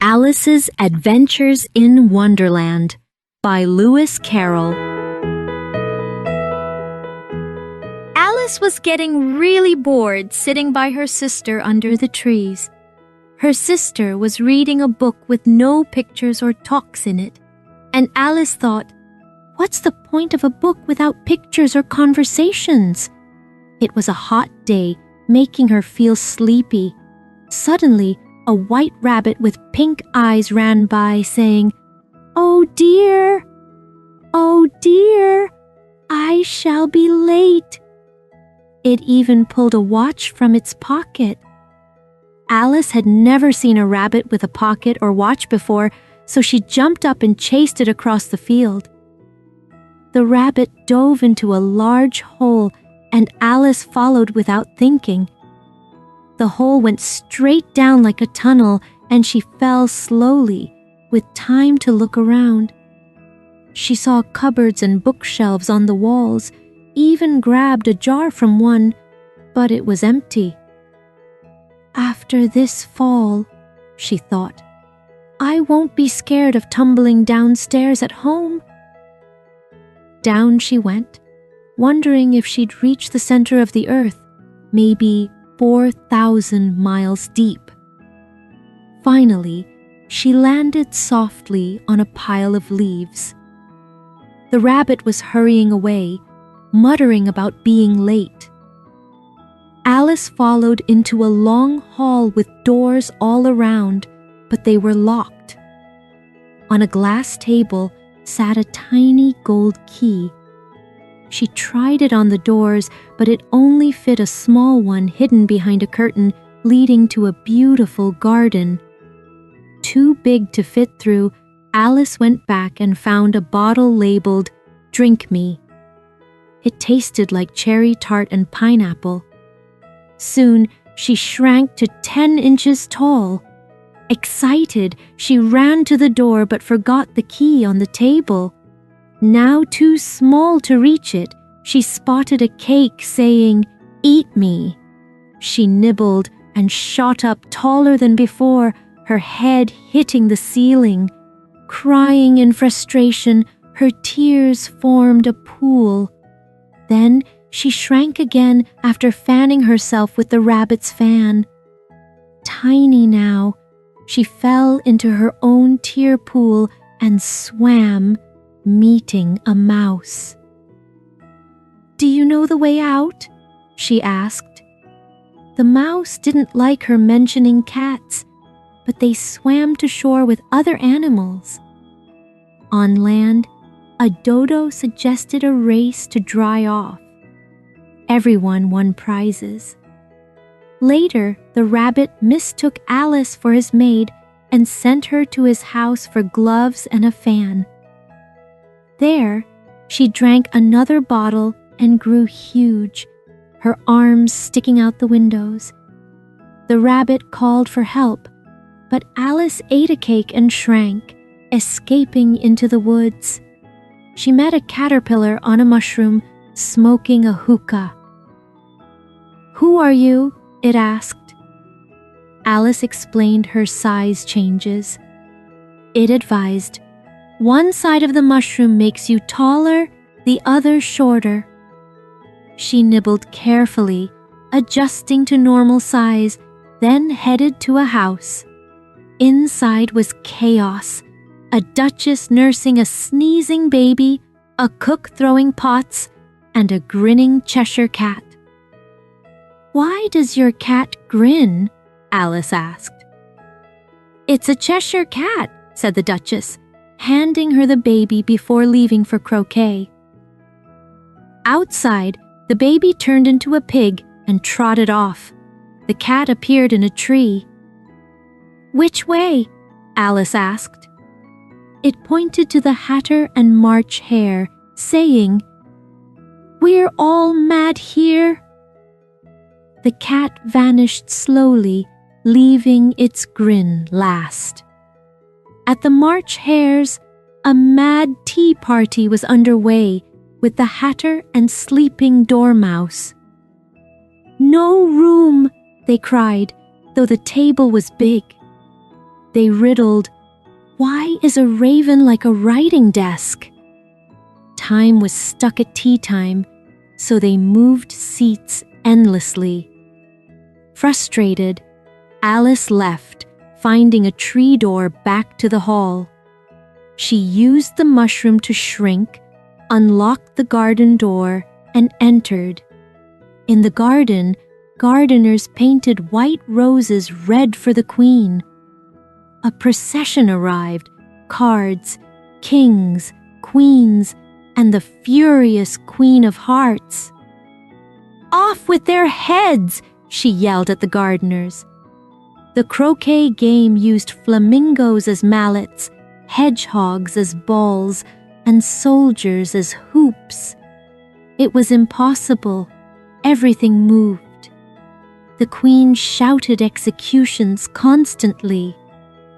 Alice's Adventures in Wonderland by Lewis Carroll. Alice was getting really bored sitting by her sister under the trees. Her sister was reading a book with no pictures or talks in it, and Alice thought, what's the point of a book without pictures or conversations? It was a hot day, making her feel sleepy. Suddenly, a white rabbit with pink eyes ran by, saying, "Oh dear! Oh dear! I shall be late." It even pulled a watch from its pocket. Alice had never seen a rabbit with a pocket or watch before, so she jumped up and chased it across the field. The rabbit dove into a large hole, and Alice followed without thinking. The hole went straight down like a tunnel, and she fell slowly, with time to look around. She saw cupboards and bookshelves on the walls, even grabbed a jar from one, but it was empty. After this fall, she thought, I won't be scared of tumbling downstairs at home. Down she went, wondering if she'd reach the center of the earth, maybe 4,000 miles deep. Finally, she landed softly on a pile of leaves. The rabbit was hurrying away, muttering about being late. Alice followed into a long hall with doors all around, but they were locked. On a glass table sat a tiny gold key. She tried it on the doors, but it only fit a small one hidden behind a curtain leading to a beautiful garden. Too big to fit through, Alice went back and found a bottle labeled, "Drink Me." It tasted like cherry tart and pineapple. Soon, she shrank to 10 inches tall. Excited, she ran to the door but forgot the key on the table. Now too small to reach it, she spotted a cake saying, "Eat me." She nibbled and shot up taller than before, her head hitting the ceiling. Crying in frustration, her tears formed a pool. Then she shrank again after fanning herself with the rabbit's fan. Tiny now, she fell into her own tear pool and swam, meeting a mouse. "Do you know the way out?" she asked. The mouse didn't like her mentioning cats, but they swam to shore with other animals. On land, a dodo suggested a race to dry off. Everyone won prizes. Later, the rabbit mistook Alice for his maid and sent her to his house for gloves and a fan. There, she drank another bottle and grew huge, her arms sticking out the windows. The rabbit called for help, but Alice ate a cake and shrank, escaping into the woods. She met a caterpillar on a mushroom, smoking a hookah. "Who are you?" it asked. Alice explained her size changes. It advised, "One side of the mushroom makes you taller, the other shorter." She nibbled carefully, adjusting to normal size, then headed to a house. Inside was chaos, a duchess nursing a sneezing baby, a cook throwing pots, and a grinning Cheshire cat. "Why does your cat grin?" Alice asked. "It's a Cheshire cat," said the duchess, handing her the baby before leaving for croquet. Outside, the baby turned into a pig and trotted off. The cat appeared in a tree. "Which way?" Alice asked. It pointed to the Hatter and March Hare, saying, "We're all mad here." The cat vanished slowly, leaving its grin last. At the March Hares, a mad tea party was underway with the Hatter and sleeping Dormouse. "No room," they cried, though the table was big. They riddled, "Why is a raven like a writing desk?" Time was stuck at tea time, so they moved seats endlessly. Frustrated, Alice left, finding a tree door back to the hall. She used the mushroom to shrink, unlocked the garden door, and entered. In the garden, gardeners painted white roses red for the queen. A procession arrived, cards, kings, queens, and the furious Queen of Hearts. "Off with their heads!" she yelled at the gardeners. The croquet game used flamingos as mallets, hedgehogs as balls, and soldiers as hoops. It was impossible. Everything moved. The queen shouted executions constantly.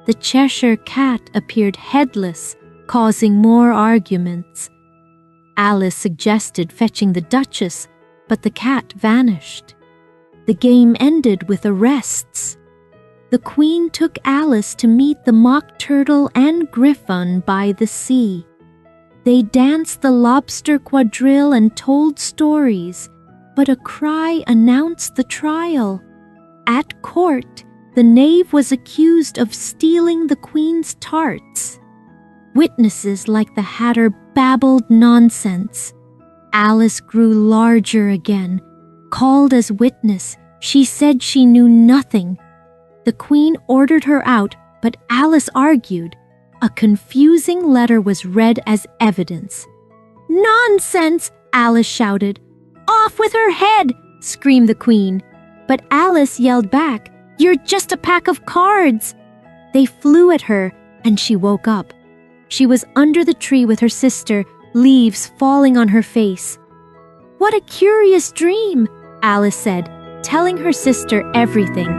The Cheshire Cat appeared headless, causing more arguments. Alice suggested fetching the Duchess, but the cat vanished. The game ended with arrests. The queen took Alice to meet the Mock Turtle and Griffon by the sea. They danced the lobster quadrille and told stories, but a cry announced the trial. At court, the knave was accused of stealing the queen's tarts. Witnesses like the Hatter babbled nonsense. Alice grew larger again. Called as witness, she said she knew nothing. The queen ordered her out, but Alice argued. A confusing letter was read as evidence. "Nonsense!" Alice shouted. "Off with her head!" screamed the queen. But Alice yelled back, "You're just a pack of cards!" They flew at her, and she woke up. She was under the tree with her sister, leaves falling on her face. "What a curious dream," Alice said, telling her sister everything.